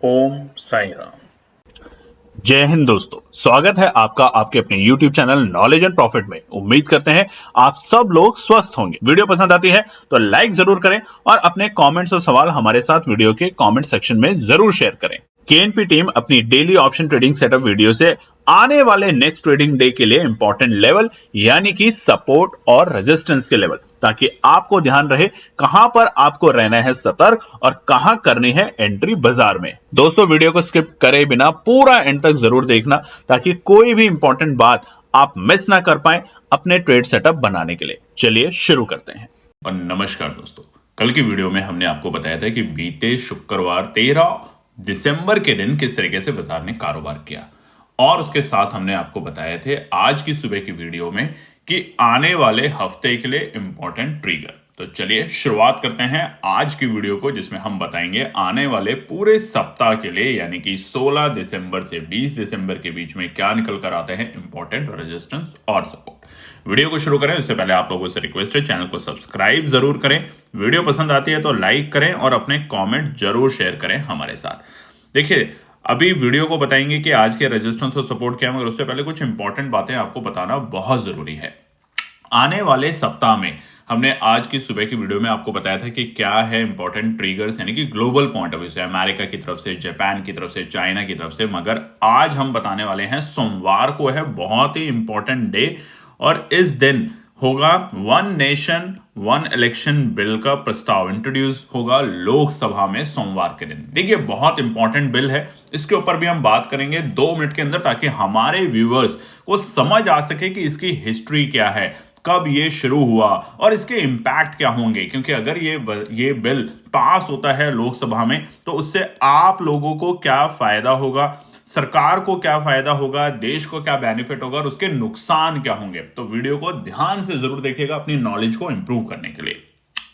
ओम साई राम। जय हिंद दोस्तों, स्वागत है आपका आपके अपने YouTube channel knowledge and profit में। उम्मीद करते हैं आप सब लोग स्वस्थ होंगे। वीडियो पसंद आती है तो लाइक जरूर करें और अपने कमेंट्स और सवाल हमारे साथ वीडियो के कमेंट सेक्शन में जरूर शेयर करें। केएनपी टीम अपनी daily option trading setup video से आने वाले नेक्स्ट ट्रेडिंग डे के लिए इंपॉर्टेंट लेवल यानी कि सपोर्ट और रेजिस्टेंस के लेवल, ताकि आपको ध्यान रहे कहां पर आपको रहना है सतर्क और कहां करनी है एंट्री बाजार में। दोस्तों, वीडियो को स्किप करे बिना पूरा एंड तक जरूर देखना ताकि कोई भी इंपॉर्टेंट बात आप मिस ना कर पाए अपने ट्रेड सेटअप बनाने के लिए। चलिए शुरू करते हैं। और नमस्कार दोस्तों, कल की वीडियो में हमने आपको बताया था कि बीते शुक्रवार 13 दिसंबर के दिन किस तरीके से बाजार ने कारोबार किया, और उसके साथ हमने आपको बताए थे आज की सुबह की वीडियो में कि आने वाले हफ्ते के लिए इंपॉर्टेंट ट्रिगर। तो चलिए शुरुआत करते हैं आज की वीडियो को, जिसमें हम बताएंगे आने वाले पूरे सप्ताह के लिए यानी कि 16 दिसंबर से 20 दिसंबर के बीच में क्या निकल कर आते हैं इंपॉर्टेंट रेजिस्टेंस और सपोर्ट। वीडियो को शुरू करें उससे पहले आप लोगों से रिक्वेस्ट है, चैनल को सब्सक्राइब जरूर करें, वीडियो पसंद आती है तो लाइक करें और अपने कमेंट जरूर शेयर करें हमारे साथ। देखिए, अभी वीडियो को बताएंगे कि आज के रेजिस्टेंस और सपोर्ट क्या है, मगर उससे पहले कुछ इंपॉर्टेंट बातें आपको बताना बहुत जरूरी है। आने वाले सप्ताह में हमने आज की सुबह की वीडियो में आपको बताया था कि क्या है इंपॉर्टेंट ट्रिगर्स, यानी कि ग्लोबल पॉइंट ऑफ व्यू से, अमेरिका की तरफ से, जापान की तरफ से, चाइना की तरफ से। मगर आज हम बताने वाले हैं, सोमवार को है बहुत ही इंपॉर्टेंट डे, और इस दिन होगा one nation one election bill का प्रस्ताव इंट्रोड्यूस होगा लोकसभा में सोमवार के दिन। देखिए, बहुत इंपॉर्टेंट बिल है, इसके ऊपर भी हम बात करेंगे 2 मिनट के अंदर, ताकि हमारे व्यूअर्स को समझ आ सके कि इसकी हिस्ट्री क्या है, कब ये शुरू हुआ और इसके इंपैक्ट क्या होंगे। क्योंकि अगर ये बिल पास होता है लोकसभा में तो उससे आप लोगों को क्या फायदा होगा, सरकार को क्या फायदा होगा, देश को क्या बेनिफिट होगा और उसके नुकसान क्या होंगे। तो वीडियो को ध्यान से जरूर देखिएगा अपनी नॉलेज को इंप्रूव करने के लिए।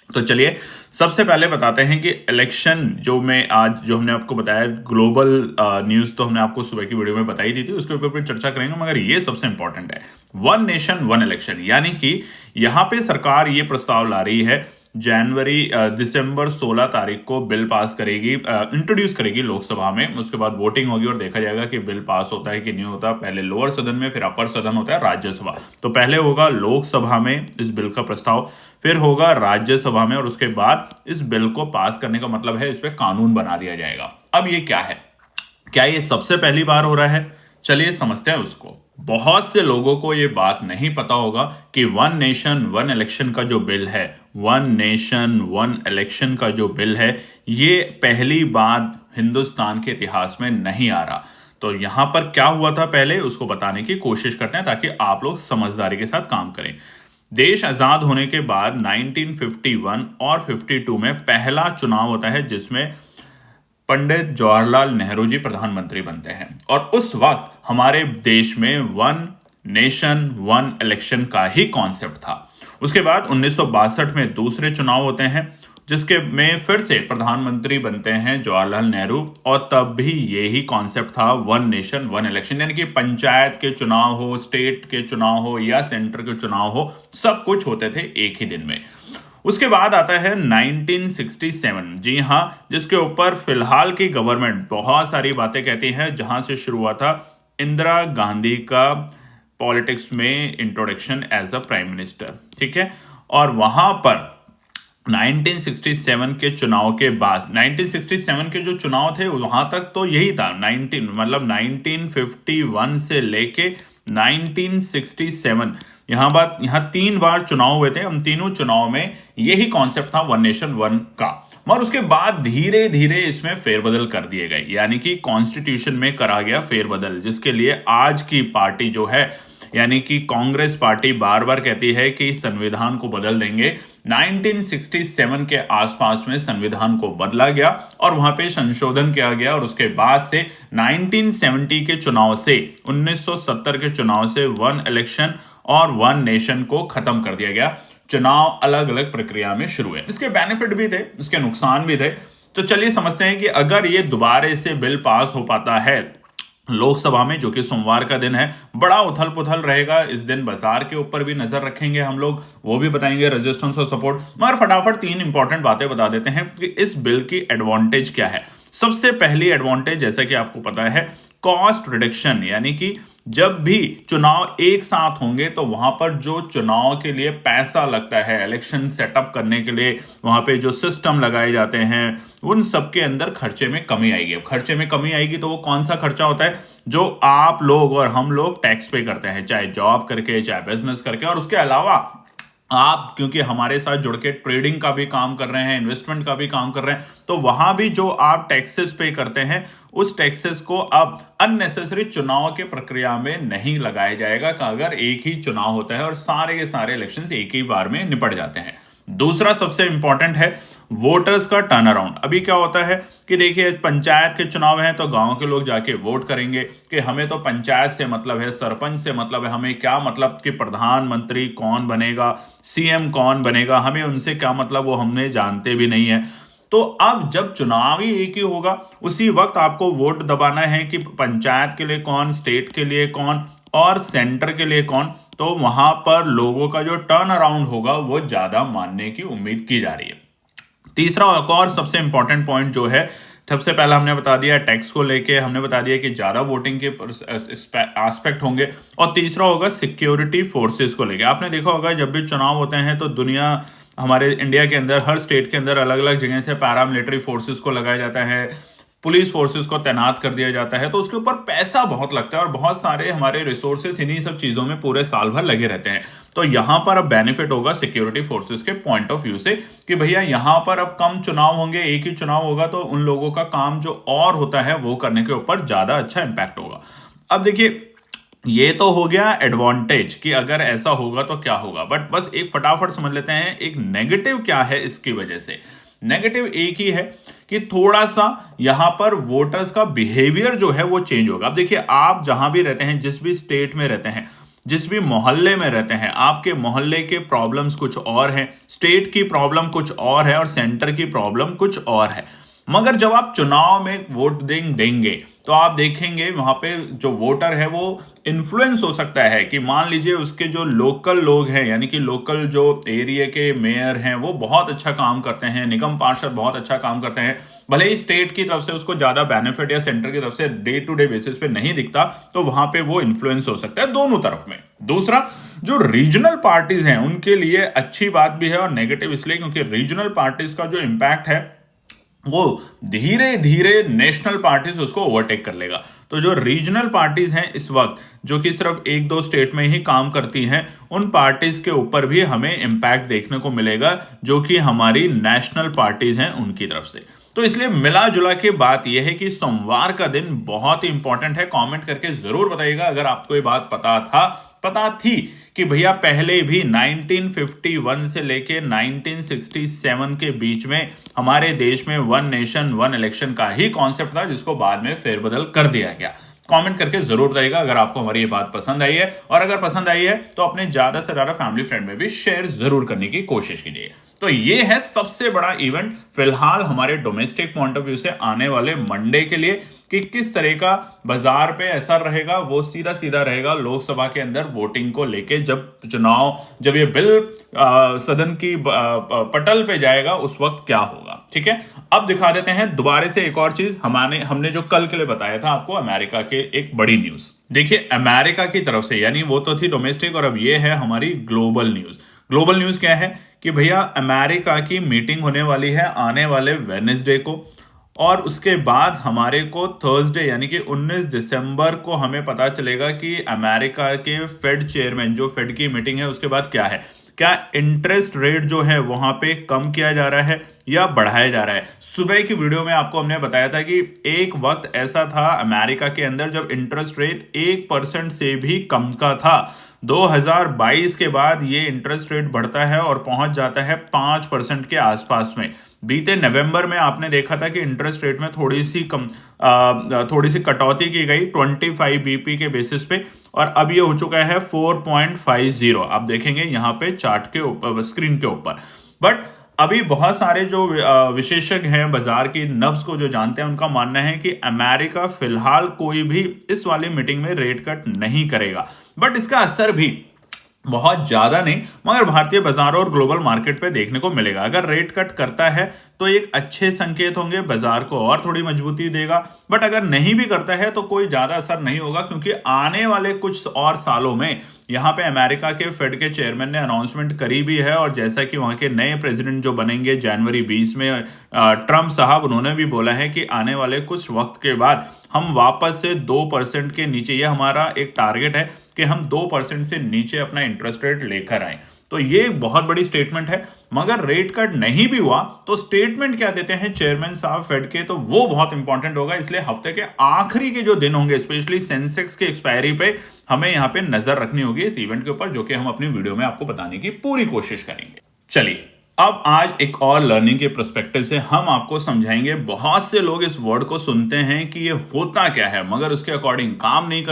तो चलिए सबसे पहले बताते हैं कि इलेक्शन जो हमने आपको बताया, ग्लोबल न्यूज तो हमने आपको सुबह की वीडियो में बताई दी थी, उसके ऊपर भी चर्चा करेंगे, मगर ये सबसे इंपॉर्टेंट है वन नेशन वन इलेक्शन। यानी कि यहां पे सरकार ये प्रस्ताव ला रही है, दिसंबर 16 तारीख को बिल पास करेगी, इंट्रोड्यूस करेगी लोकसभा में। उसके बाद वोटिंग होगी और देखा जाएगा कि बिल पास होता है कि नहीं होता। पहले लोअर सदन में, फिर अपर सदन होता है राज्यसभा। तो पहले होगा लोकसभा में इस बिल का प्रस्ताव, फिर होगा राज्यसभा में, और उसके बाद इस बिल को पास करने का मतलब है इस पे कानून बना दिया जाएगा। अब ये क्या है, क्या ये सबसे पहली बार हो रहा है? चलिए समझते हैं उसको। बहुत से लोगों को ये बात नहीं पता होगा कि वन नेशन वन इलेक्शन का जो बिल है, वन नेशन वन इलेक्शन का जो बिल है, ये पहली बार हिंदुस्तान के इतिहास में नहीं आ रहा। तो यहां पर क्या हुआ था पहले, उसको बताने की कोशिश करते हैं ताकि आप लोग समझदारी के साथ काम करें। देश आजाद होने के बाद 1951 और 52 में पहला चुनाव होता है जिसमें पंडित जवाहरलाल नेहरू जी प्रधानमंत्री बनते हैं, और उस वक्त हमारे देश में वन नेशन वन इलेक्शन का ही कॉन्सेप्ट था। उसके बाद 1962 में दूसरे चुनाव होते हैं जिसके में फिर से प्रधानमंत्री बनते हैं जवाहरलाल नेहरू, और तब भी यही कॉन्सेप्ट था वन नेशन वन इलेक्शन। यानी कि पंचायत के चुनाव हो, स्टेट के चुनाव हो या सेंटर के चुनाव हो, सब कुछ होते थे एक ही दिन में। उसके बाद आता है 1967, जी हां, जिसके ऊपर फिलहाल की गवर्नमेंट बहुत सारी बातें कहती है, जहां से शुरू हुआ था इंदिरा गांधी का पॉलिटिक्स में introduction as a prime minister, ठीक है। और वहां पर 1967 के चुनाव के बाद, 1967 के जो चुनाव थे वहां तक तो यही था, 1951 से लेके 1967, यहाँ 3 बार चुनाव हुए थे। हम तीनों चुनाव में यही कॉन्सेप्ट था वन नेशन वन का, मगर उसके बाद धीरे धीरे इसमें फेरबदल कर दिए गए, यानी कि कॉन्स्टिट्यूशन में करा गया फेरबदल, जिसके लिए आज की पार्टी जो है, यानी कि कांग्रेस पार्टी बार बार कहती है कि संविधान को बदल देंगे। 1967 के आसपास में संविधान को बदला गया और वहां पे संशोधन किया गया, और उसके बाद से 1970 के चुनाव से 1970 के चुनाव से वन इलेक्शन और वन नेशन को खत्म कर दिया गया। चुनाव अलग अलग प्रक्रिया में शुरू है, इसके बेनिफिट भी थे, इसके नुकसान भी थे। तो चलिए समझते हैं कि अगर ये दोबारा से बिल पास हो पाता है लोकसभा में, जो कि सोमवार का दिन है, बड़ा उथल पुथल रहेगा इस दिन। बाजार के ऊपर भी नजर रखेंगे हम लोग, वो भी बताएंगे रेजिस्टेंस और सपोर्ट। मगर फटाफट 3 इंपॉर्टेंट बातें बता देते हैं कि इस बिल की एडवांटेज क्या है। सबसे पहली एडवांटेज जैसा कि आपको पता है कॉस्ट रिडक्शन, यानी कि जब भी चुनाव एक साथ होंगे तो वहां पर जो चुनाव के लिए पैसा लगता है, इलेक्शन सेटअप करने के लिए वहां पे जो सिस्टम लगाए जाते हैं, उन सब के अंदर खर्चे में कमी आएगी। अब खर्चे में कमी आएगी तो वो कौन सा खर्चा होता है? जो आप लोग और हम लोग टैक्स पे करते हैं, चाहे जॉब करके चाहे बिजनेस करके। और उसके अलावा आप क्योंकि हमारे साथ जुड़ के ट्रेडिंग का भी काम कर रहे हैं, इन्वेस्टमेंट का भी काम कर रहे हैं, तो वहां भी जो आप टैक्सेस पे करते हैं उस टैक्सेस को अब अननेसेसरी चुनाव के प्रक्रिया में नहीं लगाया जाएगा। अगर एक ही चुनाव होता है और सारे के सारे इलेक्शंस एक ही बार में निपट जाते हैं। दूसरा सबसे इंपॉर्टेंट है वोटर्स का टर्न अराउंड। अभी क्या होता है कि देखिए पंचायत के चुनाव हैं तो गांव के लोग जाके वोट करेंगे कि हमें तो पंचायत से मतलब है, सरपंच से मतलब है, हमें क्या मतलब कि प्रधानमंत्री कौन बनेगा, सीएम कौन बनेगा, हमें उनसे क्या मतलब वो हमने जानते भी नहीं है। तो अब जब चुनाव ही एक ही होगा उसी वक्त आपको वोट दबाना है कि पंचायत के लिए कौन, स्टेट के लिए कौन और सेंटर के लिए कौन। तो वहां पर लोगों का जो टर्न अराउंड होगा वो ज्यादा मानने की उम्मीद की जा रही है। तीसरा और सबसे इंपॉर्टेंट पॉइंट जो है, सबसे पहला हमने बता दिया टैक्स को लेके, हमने बता दिया कि ज्यादा वोटिंग के एस्पेक्ट होंगे, और तीसरा होगा सिक्योरिटी फोर्सेस को लेके। आपने देखा होगा जब भी चुनाव होते हैं तो दुनिया, हमारे इंडिया के अंदर हर स्टेट के अंदर अलग अलग जगह से पैरामिलिट्री फोर्सेस को लगाया जाता है, पुलिस फोर्सेस को तैनात कर दिया जाता है, तो उसके ऊपर पैसा बहुत लगता है और बहुत सारे हमारे रिसोर्सेस इन्हीं सब चीजों में पूरे साल भर लगे रहते हैं। तो यहां पर अब बेनिफिट होगा सिक्योरिटी फोर्सेस के पॉइंट ऑफ व्यू से कि भैया यहां पर अब कम चुनाव होंगे, एक ही चुनाव होगा, तो उन लोगों का काम जो और होता है वो करने के ऊपर ज्यादा अच्छा इंपैक्ट होगा। अब देखिए ये तो हो गया एडवांटेज कि अगर ऐसा होगा तो क्या होगा, बट बस एक फटाफट समझ लेते हैं एक नेगेटिव क्या है इसकी वजह से। नेगेटिव एक ही है कि थोड़ा सा यहां पर वोटर्स का बिहेवियर जो है वो चेंज होगा। अब देखिए आप जहां भी रहते हैं, जिस भी स्टेट में रहते हैं, जिस भी मोहल्ले में रहते हैं, आपके मोहल्ले के प्रॉब्लम्स कुछ और हैं, स्टेट की प्रॉब्लम कुछ और है और सेंटर की प्रॉब्लम कुछ और है। मगर जब आप चुनाव में वोट देंगे तो आप देखेंगे वहां पे जो वोटर है वो इन्फ्लुएंस हो सकता है कि मान लीजिए उसके जो लोकल लोग हैं, यानी कि लोकल जो एरिया के मेयर हैं वो बहुत अच्छा काम करते हैं, निगम पार्षद बहुत अच्छा काम करते हैं, भले ही स्टेट की तरफ से उसको ज्यादा बेनिफिट या सेंटर की तरफ से डे टू डे बेसिस पे नहीं दिखता, तो वहां पे वो इन्फ्लुएंस हो सकता है दोनों तरफ में। दूसरा, जो रीजनल पार्टीज हैं उनके लिए अच्छी बात भी है और नेगेटिव इसलिए क्योंकि रीजनल पार्टीज का जो इंपैक्ट है वो धीरे धीरे नेशनल पार्टीज उसको ओवरटेक कर लेगा। तो जो रीजनल पार्टीज हैं इस वक्त जो कि सिर्फ एक दो स्टेट में ही काम करती हैं, उन पार्टीज के ऊपर भी हमें इंपैक्ट देखने को मिलेगा जो कि हमारी नेशनल पार्टीज हैं उनकी तरफ से। तो इसलिए मिला जुला के बात यह है कि सोमवार का दिन बहुत ही इंपॉर्टेंट है। कमेंट करके जरूर बताइएगा अगर आपको ये बात पता थी कि भैया पहले भी 1951 से लेके 1967 के बीच में हमारे देश में वन नेशन वन इलेक्शन का ही कॉन्सेप्ट था जिसको बाद में फेरबदल कर दिया गया। कमेंट करके जरूर बताइएगा अगर आपको हमारी ये बात पसंद आई है, और अगर पसंद आई है तो अपने ज्यादा से ज्यादा फैमिली फ्रेंड में भी शेयर जरूर करने की कोशिश कीजिए। तो ये है सबसे बड़ा इवेंट फिलहाल हमारे डोमेस्टिक पॉइंट ऑफ व्यू से आने वाले मंडे के लिए कि किस तरह का बाजार पे असर रहेगा। वो सीधा सीधा रहेगा लोकसभा के अंदर वोटिंग को लेके, जब ये बिल सदन की पटल पे जाएगा उस वक्त क्या होगा। ठीक है, अब दिखा देते हैं दोबारा से एक और चीज हमने जो कल के लिए बताया था आपको, अमेरिका के एक बड़ी न्यूज। देखिए अमेरिका की तरफ से, यानी वो तो थी डोमेस्टिक और अब ये है हमारी ग्लोबल न्यूज। ग्लोबल न्यूज क्या है कि भैया अमेरिका की मीटिंग होने वाली है आने वाले वेडनेसडे को, और उसके बाद हमारे को थर्सडे यानी कि 19 दिसंबर को हमें पता चलेगा कि अमेरिका के फेड चेयरमैन, जो फेड की मीटिंग है उसके बाद क्या है, क्या इंटरेस्ट रेट जो है वहां पे कम किया जा रहा है या बढ़ाया जा रहा है। सुबह की वीडियो में आपको हमने बताया था कि एक वक्त ऐसा था अमेरिका के अंदर जब इंटरेस्ट रेट 1% से भी कम का था। 2022 के बाद ये इंटरेस्ट रेट बढ़ता है और पहुंच जाता है 5% के आसपास में। बीते नवंबर में आपने देखा था कि इंटरेस्ट रेट में थोड़ी सी कटौती की गई 25 बीपी के बेसिस पे, और अब ये हो चुका है 4.50। आप देखेंगे यहाँ पे चार्ट के ऊपर, स्क्रीन के ऊपर। बट अभी बहुत सारे जो विशेषज्ञ हैं बाजार की नब्ज को जो जानते हैं, उनका मानना है कि अमेरिका फिलहाल कोई भी इस वाली मीटिंग में रेट कट नहीं करेगा, बट इसका असर भी बहुत ज्यादा नहीं, मगर भारतीय बाजारों और ग्लोबल मार्केट पे देखने को मिलेगा। अगर रेट कट करता है तो एक अच्छे संकेत होंगे, बाजार को और थोड़ी मजबूती देगा। बट अगर नहीं भी करता है तो कोई ज्यादा असर नहीं होगा, क्योंकि आने वाले कुछ और सालों में यहाँ पे अमेरिका के फेड के चेयरमैन ने अनाउंसमेंट करी भी है, और जैसा कि वहां के नए प्रेसिडेंट जो बनेंगे जनवरी 20 में, ट्रंप साहब, उन्होंने भी बोला है कि आने वाले कुछ वक्त के बाद हम वापस से 2% के नीचे, ये हमारा एक टारगेट है कि हम 2% से नीचे अपना इंटरेस्ट रेट लेकर आए। तो ये एक बहुत बड़ी स्टेटमेंट है। मगर रेट कट नहीं भी हुआ तो स्टेटमेंट क्या देते हैं चेयरमैन साहब फेड के, तो वो बहुत इंपॉर्टेंट होगा। इसलिए हफ्ते के आखिरी के जो दिन होंगे, स्पेशली सेंसेक्स के एक्सपायरी पे, हमें यहाँ पे नजर रखनी होगी इस इवेंट के ऊपर, जो कि हम अपनी वीडियो में आपको बताने की पूरी कोशिश करेंगे। चलिए, अब आज एक और लर्निंग के पर्सपेक्टिव से हम आपको समझाएंगे। बहुत से लोग इस वर्ड को सुनते हैं कि ये होता क्या है, मगर उसके अकॉर्डिंग काम नहीं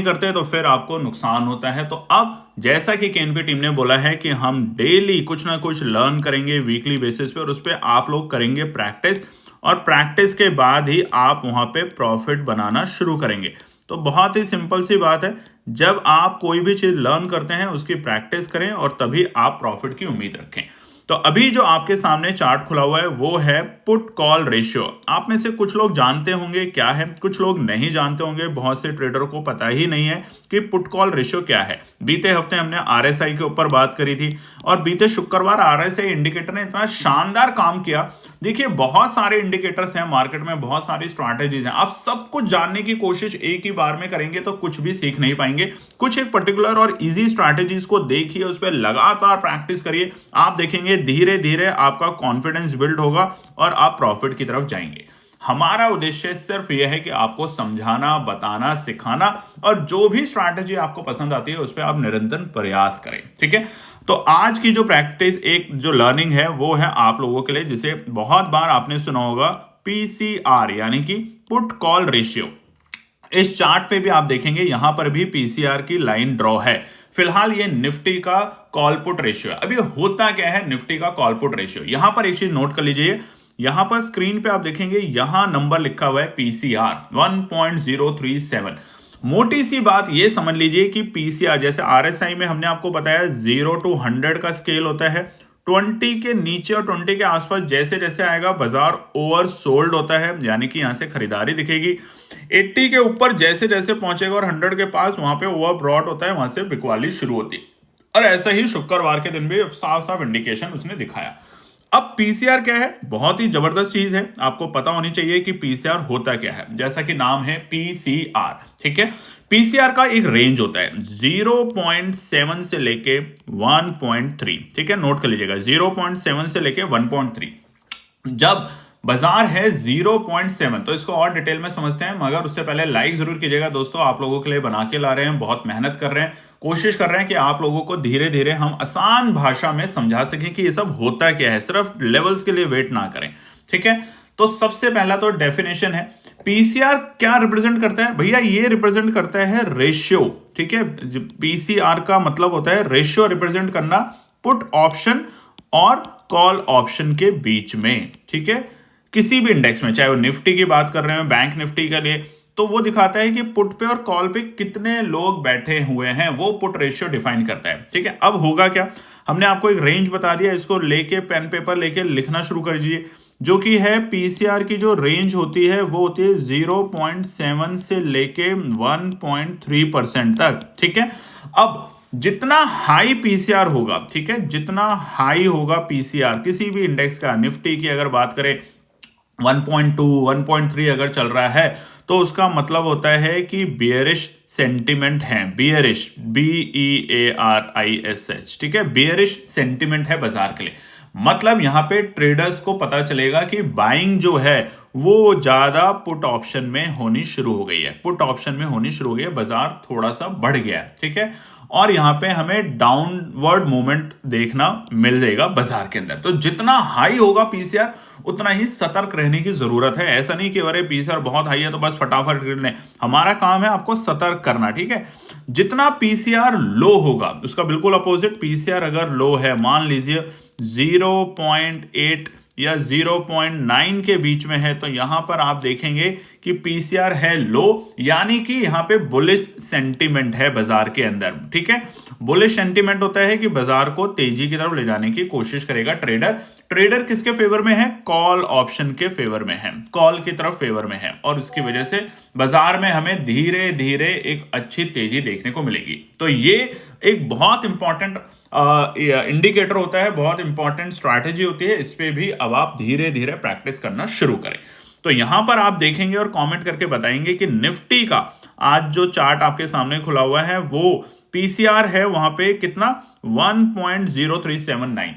करते तो फिर आपको नुकसान होता है। तो अब जैसा कि केएनपी टीम ने बोला है कि हम डेली कुछ ना कुछ लर्न करेंगे वीकली बेसिस पे, और उस पर आप लोग करेंगे प्रैक्टिस, और प्रैक्टिस के बाद ही आप वहां पे प्रॉफिट बनाना शुरू करेंगे। तो बहुत ही सिंपल सी बात है, जब आप कोई भी चीज लर्न करते हैं उसकी प्रैक्टिस करें और तभी आप प्रॉफिट की उम्मीद रखें। तो अभी जो आपके सामने चार्ट खुला हुआ है वो है पुट कॉल रेशियो। आप में से कुछ लोग जानते होंगे क्या है, कुछ लोग नहीं जानते होंगे। बहुत से ट्रेडर को पता ही नहीं है कि पुट कॉल रेशियो क्या है। बीते हफ्ते हमने आरएसआई के ऊपर बात करी थी, और बीते शुक्रवार आरएसआई इंडिकेटर ने इतना शानदार काम किया। देखिए, बहुत सारे इंडिकेटर्स हैं मार्केट में, बहुत सारी स्ट्रैटेजीज हैं। आप सब कुछ जानने की कोशिश एक ही बार में करेंगे तो कुछ भी सीख नहीं पाएंगे। कुछ एक पर्टिकुलर और इजी स्ट्रैटेजीज को देखिए, उस पर लगातार प्रैक्टिस करिए। आप देखेंगे धीरे धीरे आपका कॉन्फिडेंस बिल्ड होगा और आप प्रॉफिट की तरफ जाएंगे। हमारा उद्देश्य सिर्फ यह है कि आपको समझाना, बताना, सिखाना, और जो भी स्ट्रैटेजी आपको पसंद आती है उस पर आप निरंतर प्रयास करें। ठीक है, तो आज की जो प्रैक्टिस, एक जो लर्निंग है वो है आप लोगों के लिए, जिसे बहुत बार आपने सुना होगा, पीसीआर, यानी कि पुट कॉल रेशियो। इस चार्ट पे भी आप देखेंगे, यहां पर भी पीसीआर की लाइन ड्रॉ है। फिलहाल ये निफ्टी का कॉल पुट रेशियो है। अभी होता क्या है निफ्टी का कॉल पुट रेशियो, यहां पर एक चीज नोट कर लीजिए। यहां पर स्क्रीन पे आप देखेंगे, यहां नंबर लिखा हुआ है पीसीआर 1.037। मोटी सी बात ये समझ लीजिए कि पीसीआर, जैसे आरएसआई में हमने आपको बताया 0 to 100 का स्केल होता है। 20 के नीचे और 20 के आसपास जैसे जैसे आएगा बाजार ओवर सोल्ड होता है, यानी कि यहां से खरीदारी दिखेगी। 80 के ऊपर जैसे जैसे पहुंचेगा और 100 के पास, वहां पे ओवर ब्रॉड होता है, वहां से बिकवाली शुरू होती है। और ऐसा ही शुक्रवार के दिन भी साफ साफ इंडिकेशन उसने दिखाया। अब पीसीआर क्या है, बहुत ही जबरदस्त चीज है, आपको पता होनी चाहिए कि पीसीआर होता क्या है। जैसा कि नाम है पीसीआर, ठीक है। पीसीआर का एक रेंज होता है 0.7 से लेके 1.3, ठीक है, नोट कर लीजिएगा, 0.7 से लेके 1.3। जब बाजार है 0.7, तो इसको और डिटेल में समझते हैं, मगर उससे पहले लाइक जरूर कीजिएगा दोस्तों। आप लोगों के लिए बना के ला रहे हैं, बहुत मेहनत कर रहे हैं, कोशिश कर रहे हैं कि आप लोगों को धीरे धीरे हम आसान भाषा में समझा सकें कि ये सब होता क्या है। सिर्फ लेवल्स के लिए वेट ना करें, ठीक है। तो सबसे पहला तो डेफिनेशन है, पीसीआर क्या रिप्रेजेंट करता है भैया, ये रिप्रेजेंट करता है रेशियो, ठीक है। पीसीआर का मतलब होता है रेशियो रिप्रेजेंट करना पुट ऑप्शन और कॉल ऑप्शन के बीच में, ठीक है। किसी भी इंडेक्स में, चाहे वो निफ्टी की बात कर रहे हो, बैंक निफ्टी के लिए, तो वो दिखाता है कि पुट पे और कॉल पे कितने लोग बैठे हुए हैं, वो पुट रेशियो डिफाइन करता है, ठीक है। अब होगा क्या, हमने आपको एक रेंज बता दिया, इसको लेके पेन पेपर लेके लिखना शुरू कर दीजिए। जो कि है पीसीआर की जो रेंज होती है वो होती है 0.7 से लेके 1.3% तक, ठीक है। अब जितना हाई पीसीआर होगा, ठीक है, जितना हाई होगा पीसीआर किसी भी इंडेक्स का, निफ्टी की अगर बात करें 1.2, 1.3 अगर चल रहा है, तो उसका मतलब होता है कि बियरिश सेंटिमेंट है, बियरिश, BEARISH, ठीक है, बियरिश सेंटिमेंट है बाजार के लिए। मतलब यहां पे ट्रेडर्स को पता चलेगा कि बाइंग जो है वो ज्यादा पुट ऑप्शन में होनी शुरू हो गई है, पुट ऑप्शन में होनी शुरू हो गई है, बाजार थोड़ा सा बढ़ गया है, ठीक है। और यहां पे हमें डाउनवर्ड मूवमेंट देखना मिल जाएगा बाजार के अंदर। तो जितना हाई होगा पीसीआर, उतना ही सतर्क रहने की जरूरत है। ऐसा नहीं कि अरे पीसीआर बहुत हाई है तो बस फटाफट खरीद लें, हमारा काम है आपको सतर्क करना, ठीक है। जितना पीसीआर लो होगा उसका बिल्कुल अपोजिट, पीसीआर अगर लो है, मान लीजिए 0.8 या 0.9 के बीच में है, तो यहां पर आप देखेंगे कि पीसीआर है लो, यानी कि यहां पे बुलिश सेंटीमेंट है बाजार के अंदर। ठीक है, बुलिश सेंटीमेंट होता है कि बाजार को तेजी की तरफ ले जाने की कोशिश करेगा ट्रेडर। ट्रेडर किसके फेवर में है? कॉल ऑप्शन के फेवर में है, कॉल की तरफ फेवर में है, और इसकी वजह से बाजार में हमें धीरे धीरे एक अच्छी तेजी देखने को मिलेगी। तो ये एक बहुत इंपॉर्टेंट इंडिकेटर होता है, बहुत इंपॉर्टेंट स्ट्रैटेजी होती है। इस पे भी अब आप धीरे धीरे प्रैक्टिस करना शुरू करें। तो यहां पर आप देखेंगे और कमेंट करके बताएंगे कि निफ्टी का आज जो चार्ट आपके सामने खुला हुआ है वो पीसीआर है वहां पे कितना 1.0379।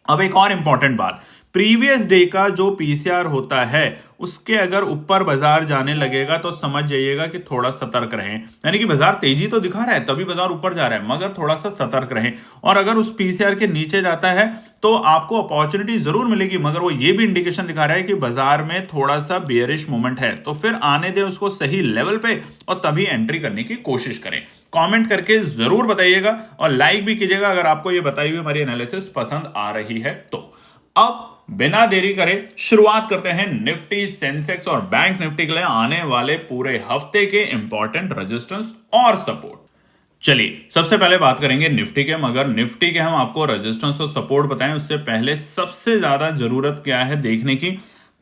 अब एक और इंपॉर्टेंट बात, प्रीवियस डे का जो पीसीआर होता है उसके अगर ऊपर बाजार जाने लगेगा तो समझ जाइएगा कि थोड़ा सतर्क रहें, यानी कि बाजार तेजी तो दिखा रहा है तभी बाजार ऊपर जा रहा है, मगर थोड़ा सा सतर्क रहें। और अगर उस पीसीआर के नीचे जाता है तो आपको अपॉर्चुनिटी जरूर मिलेगी, मगर वो ये भी इंडिकेशन दिखा रहा है कि बाजार में थोड़ा सा बेयरिश मूवमेंट है, तो फिर आने दें उसको सही लेवल पे और तभी एंट्री करने की कोशिश करें। कमेंट करके जरूर बताइएगा और लाइक भी कीजिएगा अगर आपको ये बताई हुई हमारी एनालिसिस पसंद आ रही है तो। अब बिना देरी करे शुरुआत करते हैं निफ्टी, सेंसेक्स और बैंक निफ्टी के लिए आने वाले पूरे हफ्ते के इंपॉर्टेंट रेजिस्टेंस और सपोर्ट। चलिए सबसे पहले बात करेंगे निफ्टी के, मगर निफ्टी के हम आपको रेजिस्टेंस और सपोर्ट बताएं उससे पहले सबसे ज्यादा जरूरत क्या है देखने की,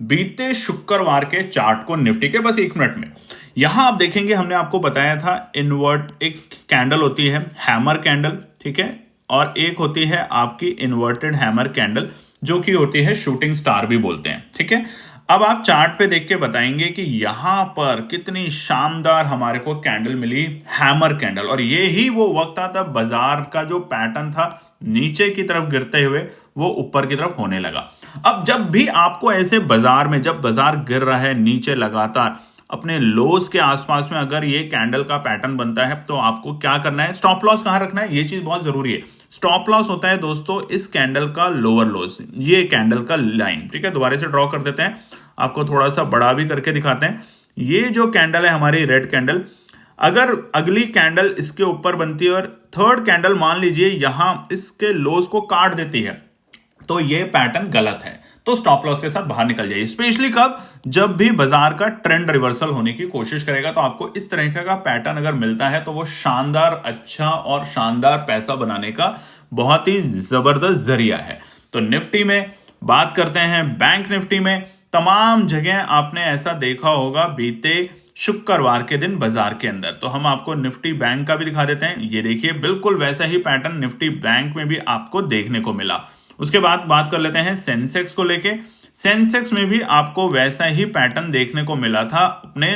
बीते शुक्रवार के चार्ट को निफ्टी के, बस 1 मिनट में। यहां आप देखेंगे हमने आपको बताया था इन्वर्ट एक कैंडल होती है, हैमर कैंडल, ठीक है, और एक होती है आपकी इन्वर्टेड हैमर कैंडल जो कि होती है शूटिंग स्टार भी बोलते हैं। ठीक है, अब आप चार्ट पे देख के बताएंगे कि यहां पर कितनी शानदार हमारे को कैंडल मिली, हैमर कैंडल, और ये ही वो वक्त था तब बाजार का जो पैटर्न था नीचे की तरफ गिरते हुए वो ऊपर की तरफ होने लगा। अब जब भी आपको ऐसे बाजार में, जब बाजार गिर रहा है नीचे लगातार अपने लोस के आसपास में अगर ये कैंडल का पैटर्न बनता है तो आपको क्या करना है, स्टॉप लॉस कहां रखना है, ये चीज बहुत जरूरी है। स्टॉप लॉस होता है दोस्तों इस कैंडल का लोअर लोस, ये कैंडल का लाइन। ठीक है, दोबारा से ड्रॉ कर देते हैं, आपको थोड़ा सा बड़ा भी करके दिखाते हैं। ये जो कैंडल है हमारी रेड कैंडल, अगर अगली कैंडल इसके ऊपर बनती है और थर्ड कैंडल मान लीजिए यहां इसके लोस को काट देती है तो ये पैटर्न गलत है, तो स्टॉप लॉस के साथ बाहर निकल जाइए। स्पेशली कब, जब भी बाजार का ट्रेंड रिवर्सल होने की कोशिश करेगा तो आपको इस तरह का पैटर्न अगर मिलता है तो वो शानदार, अच्छा और शानदार पैसा बनाने का बहुत ही जबरदस्त जरिया है। तो निफ्टी में बात करते हैं, बैंक निफ्टी में तमाम जगह आपने ऐसा देखा होगा बीते शुक्रवार के दिन बाजार के अंदर। तो हम आपको निफ्टी बैंक का भी दिखा देते हैं, ये देखिए बिल्कुल वैसा ही पैटर्न निफ्टी बैंक में भी आपको देखने को मिला। उसके बाद बात कर लेते हैं सेंसेक्स को लेके, सेंसेक्स में भी आपको वैसा ही पैटर्न देखने को मिला था अपने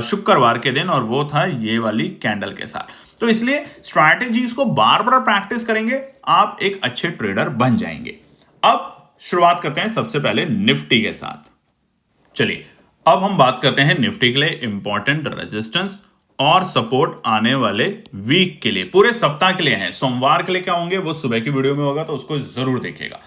शुक्रवार के दिन, और वो था ये वाली कैंडल के साथ। तो इसलिए स्ट्रैटेजीज को बार बार प्रैक्टिस करेंगे, आप एक अच्छे ट्रेडर बन जाएंगे। अब शुरुआत करते हैं सबसे पहले निफ्टी के साथ। चलिए अब हम बात करते हैं निफ्टी के लिए इंपॉर्टेंट रेजिस्टेंस और सपोर्ट आने वाले वीक के लिए, पूरे सप्ताह के लिए हैं। सोमवार के लिए क्या होंगे वो सुबह की वीडियो में होगा, तो उसको जरूर देखिएगा।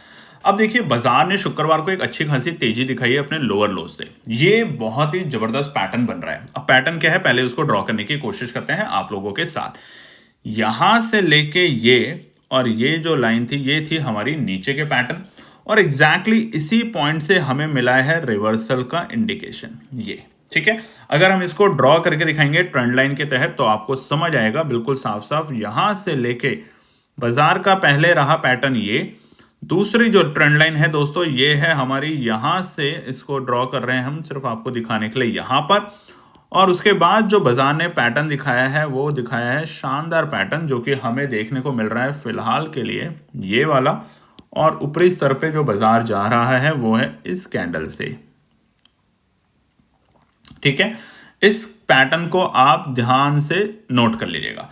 अब देखिए बाजार ने शुक्रवार को एक अच्छी खासी तेजी दिखाई है अपने लोअर लो से, ये बहुत ही जबरदस्त पैटर्न बन रहा है। अब पैटर्न क्या है पहले उसको ड्रॉ करने की कोशिश करते हैं आप लोगों के साथ। यहां से लेके ये और ये जो लाइन थी ये थी हमारी नीचे के पैटर्न, और एग्जैक्टली इसी पॉइंट से हमें मिला है रिवर्सल का इंडिकेशन ये। ठीक है, अगर हम इसको ड्रॉ करके दिखाएंगे ट्रेंड लाइन के तहत तो आपको समझ आएगा बिल्कुल साफ साफ। यहां से लेके बाजार का पहले रहा पैटर्न ये, दूसरी जो ट्रेंड लाइन है दोस्तों ये है हमारी, यहां से इसको ड्रॉ कर रहे हैं हम सिर्फ आपको दिखाने के लिए यहां पर, और उसके बाद जो बाजार ने पैटर्न दिखाया है वो दिखाया है शानदार पैटर्न जो कि हमें देखने को मिल रहा है फिलहाल के लिए ये वाला, और ऊपरी स्तर पे जो बाजार जा रहा है वो है इस कैंडल से। ठीक है, इस पैटर्न को आप ध्यान से नोट कर लीजिएगा।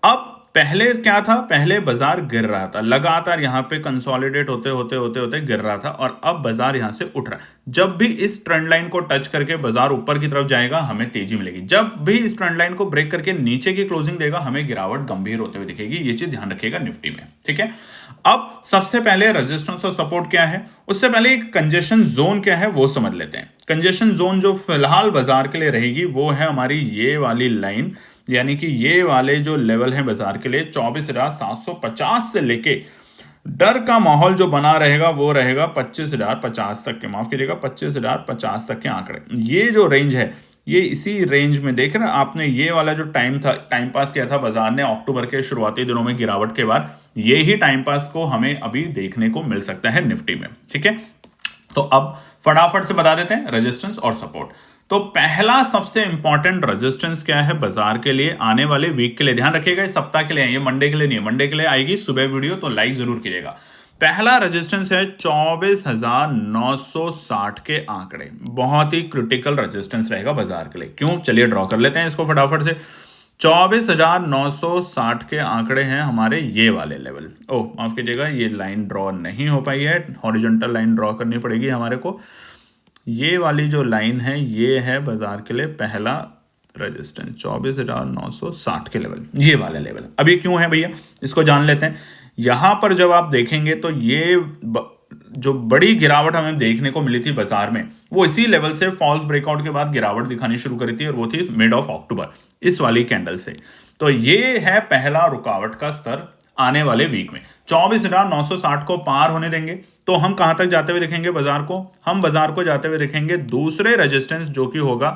अब पहले क्या था, पहले बाजार गिर रहा था लगातार, यहां पे कंसोलिडेट होते होते गिर रहा था, और अब बाजार यहां से उठ रहा है। जब भी इस ट्रेंड लाइन को टच करके बाजार ऊपर की तरफ जाएगा हमें तेजी मिलेगी, जब भी इस ट्रेंड लाइन को ब्रेक करके नीचे की क्लोजिंग देगा हमें गिरावट गंभीर होते हुए दिखेगी। ये चीज ध्यान रखिएगा निफ्टी में। ठीक है, अब सबसे पहले रेजिस्टेंस और सपोर्ट क्या है, उससे पहले एक कंजेशन जोन क्या है वो समझ लेते हैं। कंजेशन जोन जो फिलहाल बाजार के लिए रहेगी वो है हमारी ये वाली लाइन, यानी कि ये वाले जो लेवल है बाजार के लिए 24,750 से लेके डर का माहौल जो बना रहेगा वो रहेगा 25,050 तक के, माफ कीजिएगा 25,050 तक के आंकड़े। ये जो रेंज है ये इसी रेंज में देख रहे हैं आपने, ये वाला जो टाइम था, टाइम पास किया था बाजार ने अक्टूबर के शुरुआती दिनों में गिरावट के बाद, ये ही टाइम पास को हमें अभी देखने को मिल सकता है निफ्टी में। ठीक है, तो अब फटाफट से बता देते हैं रेजिस्टेंस और सपोर्ट। तो पहला सबसे इंपॉर्टेंट रेजिस्टेंस क्या है बाजार के लिए आने वाले वीक के लिए, ध्यान रखिएगा इस सप्ताह के लिए, ये मंडे के लिए नहीं है, मंडे के लिए आएगी सुबह वीडियो, तो लाइक जरूर कीजिएगा। पहला रेजिस्टेंस है 24,960 के आंकड़े, बहुत ही क्रिटिकल रेजिस्टेंस रहेगा बाजार के लिए। क्यों, चलिए ड्रॉ कर लेते हैं इसको फटाफट से। 24,960 के आंकड़े हैं हमारे ये वाले लेवल। ओह माफ कीजिएगा, ये लाइन ड्रॉ नहीं हो पाई है, हॉरिजॉन्टल लाइन ड्रॉ करनी पड़ेगी हमारे को। ये वाली जो लाइन है ये है बाजार के लिए पहला रेजिस्टेंस 24,960 के लेवल, ये वाला लेवल। अब ये क्यों है भैया, इसको जान लेते हैं। यहां पर जब आप देखेंगे तो ये जो बड़ी गिरावट हमें देखने को मिली थी बाजार में, वो इसी लेवल से फॉल्स ब्रेकआउट के बाद गिरावट दिखानी शुरू करी थी, और वो थी मिड ऑफ अक्टूबर, इस वाली कैंडल से। तो ये है पहला रुकावट का स्तर आने वाले वीक में। 24,960 को पार होने देंगे तो हम कहां तक जाते हुए दिखेंगे बाजार को, हम बाजार को जाते हुए दिखेंगे दूसरे रेजिस्टेंस जो कि होगा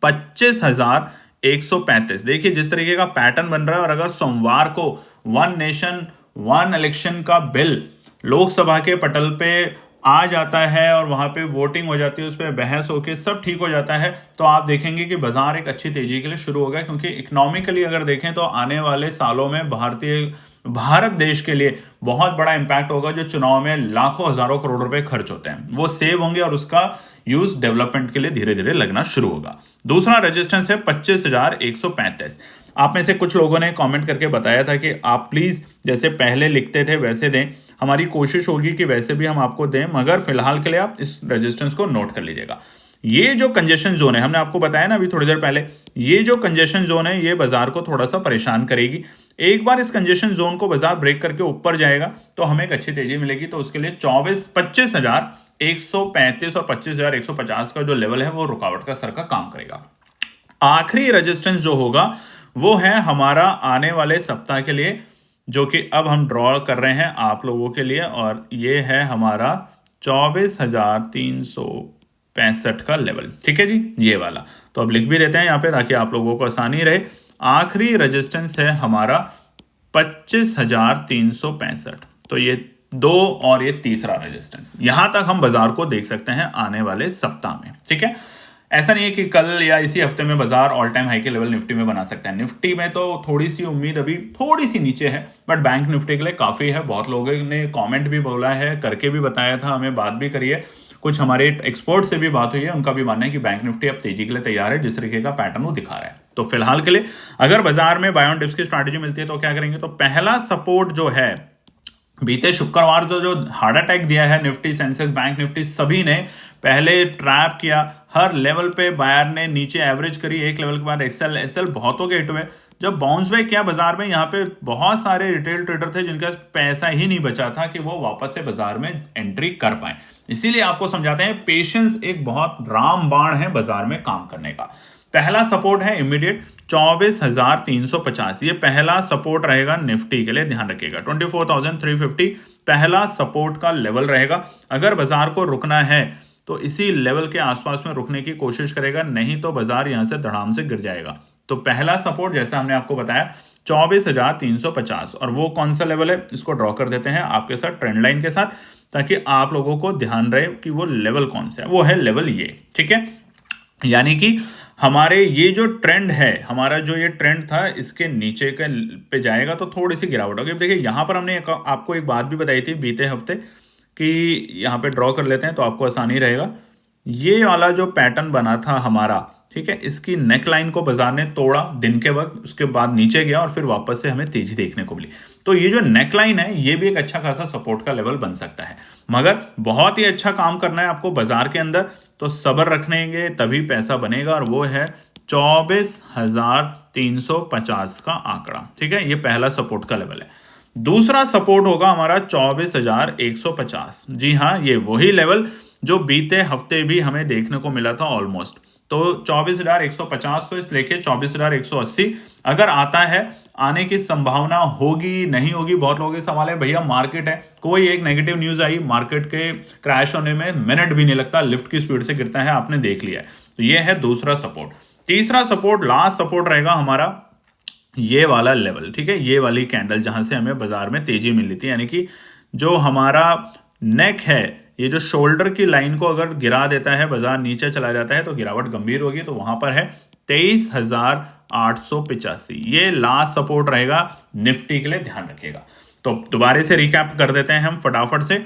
25,135। देखिए जिस तरीके का पैटर्न बन रहा है, और अगर सोमवार को वन नेशन वन इलेक्शन का बिल लोकसभा के पटल पे आ जाता है और वहां पे वोटिंग हो जाती है, उस पर बहस होकर सब ठीक हो जाता है, तो आप देखेंगे कि बाजार एक अच्छी तेजी के लिए शुरू होगा। क्योंकि इकोनॉमिकली अगर देखें तो आने वाले सालों में भारत देश के लिए बहुत बड़ा इंपैक्ट होगा। जो चुनाव में लाखों हजारों करोड़ रुपए खर्च होते हैं वो सेव होंगे, और उसका यूज डेवलपमेंट के लिए धीरे धीरे लगना शुरू होगा। दूसरा रेजिस्टेंस है 25,135। आप में से कुछ लोगों ने कमेंट करके बताया था कि आप प्लीज जैसे पहले लिखते थे वैसे दें, हमारी कोशिश होगी कि वैसे भी हम आपको दें, मगर फिलहाल के लिए आप इस रेजिस्टेंस को नोट कर लीजिएगा। ये जो कंजेशन जोन है, हमने आपको बताया ना अभी थोड़ी देर पहले, ये जो कंजेशन जोन है ये बाजार को थोड़ा सा परेशान करेगी। एक बार इस कंजेशन जोन को बाजार ब्रेक करके ऊपर जाएगा तो हमें एक अच्छी तेजी मिलेगी। तो उसके लिए 25,135 और 25,150 का जो लेवल है वो रुकावट का सर का काम करेगा। आखिरी रेजिस्टेंस जो होगा वो है हमारा आने वाले सप्ताह के लिए, जो कि अब हम ड्रॉ कर रहे हैं आप लोगों के लिए, और ये है हमारा 24,365 का लेवल। ठीक है जी, ये वाला तो अब लिख भी देते हैं यहाँ पे ताकि आप लोगों को आसानी रहे। आखिरी रेजिस्टेंस है हमारा 25,365, तो ये दो और ये तीसरा रेजिस्टेंस, यहां तक हम बाजार को देख सकते हैं आने वाले सप्ताह में। ठीक है, ऐसा नहीं है कि कल या इसी हफ्ते में बाजार ऑल टाइम हाई के लेवल निफ्टी में बना सकता है। निफ्टी में तो थोड़ी सी उम्मीद अभी थोड़ी सी नीचे है, बट बैंक निफ्टी के लिए काफी है। बहुत लोगों ने कमेंट भी बोला है, करके भी बताया था, हमें बात भी करी है, कुछ हमारे एक्सपर्ट से भी बात हुई है, उनका भी मानना है कि बैंक निफ्टी अब तेजी के लिए तैयार है, जिस तरीके का पैटर्न वो दिखा रहा है। तो फिलहाल के लिए अगर बाजार में बाय ऑन डिप्स की स्ट्रैटेजी मिलती है तो क्या करेंगे, तो पहला सपोर्ट जो है, बीते शुक्रवार जो हार्ट अटैक दिया है निफ्टी, सेंसेक्स, बैंक निफ्टी सभी ने पहले ट्रैप किया, हर लेवल पे बायर ने नीचे एवरेज करी, एक लेवल के बाद एसएल बहुतों के हिट हुए। जब बाउंस बैक किया बाजार में, यहाँ पे बहुत सारे रिटेल ट्रेडर थे जिनका पैसा ही नहीं बचा था कि वो वापस से बाजार में एंट्री कर पाए। इसीलिए आपको समझाते हैं, पेशेंस एक बहुत रामबाण है बाजार में काम करने का। पहला सपोर्ट है इमीडिएट 24,350, ये पहला सपोर्ट रहेगा निफ्टी के लिए, ध्यान रखिएगा। 24,350 पहला सपोर्ट का लेवल रहेगा। अगर बाजार को रुकना है तो इसी लेवल के आसपास में रुकने की कोशिश करेगा, नहीं तो बाजार यहां से धड़ाम से गिर जाएगा। तो पहला सपोर्ट जैसा हमने आपको बताया 24,350, और वो कौन सा लेवल है इसको ड्रॉ कर देते हैं आपके साथ ट्रेंड लाइन के साथ, ताकि आप लोगों को ध्यान रहे कि वो लेवल कौन सा है। वो है लेवल ये, ठीक है। यानी कि हमारे ये जो ट्रेंड है, हमारा जो ये ट्रेंड था, इसके नीचे के पे जाएगा तो थोड़ी सी गिरावट होगी। देखिए यहाँ पर हमने आपको एक बात भी बताई थी बीते हफ्ते कि यहाँ पे ड्रॉ कर लेते हैं तो आपको आसानी रहेगा। ये वाला जो पैटर्न बना था हमारा, ठीक है, इसकी नेक लाइन को बाजार ने तोड़ा दिन के वक्त, उसके बाद नीचे गया और फिर वापस से हमें तेजी देखने को मिली। तो ये जो नेक लाइन है ये भी एक अच्छा खासा सपोर्ट का लेवल बन सकता है, मगर बहुत ही अच्छा काम करना है आपको बाजार के अंदर, तो सब्र रखनेंगे तभी पैसा बनेगा, और वो है 24,350 का आंकड़ा। ठीक है, ये पहला सपोर्ट का लेवल है। दूसरा सपोर्ट होगा हमारा 24,150। जी हाँ, ये वही लेवल जो बीते हफ्ते भी हमें देखने को मिला था ऑलमोस्ट। तो 24,150 से लेके 24,180 अगर आता है, आने की संभावना होगी नहीं होगी, बहुत लोगों के सवाल है। भैया मार्केट है, कोई एक नेगेटिव न्यूज आई, मार्केट के क्रैश होने में मिनट भी नहीं लगता, लिफ्ट की स्पीड से गिरता है, आपने देख लिया है। तो ये है दूसरा सपोर्ट। तीसरा सपोर्ट, लास्ट सपोर्ट रहेगा हमारा ये वाला लेवल, ठीक है, ये वाली कैंडल जहां से हमें बाजार में तेजी मिल रही थी, यानी कि जो हमारा नेक है, ये जो शोल्डर की लाइन को अगर गिरा देता है, बाजार नीचे चला जाता है तो गिरावट गंभीर होगी। तो वहां पर है 23,885, ये लास्ट सपोर्ट रहेगा निफ्टी के लिए, ध्यान रखिएगा। तो दोबारा से रिकैप कर देते हैं हम फटाफट से।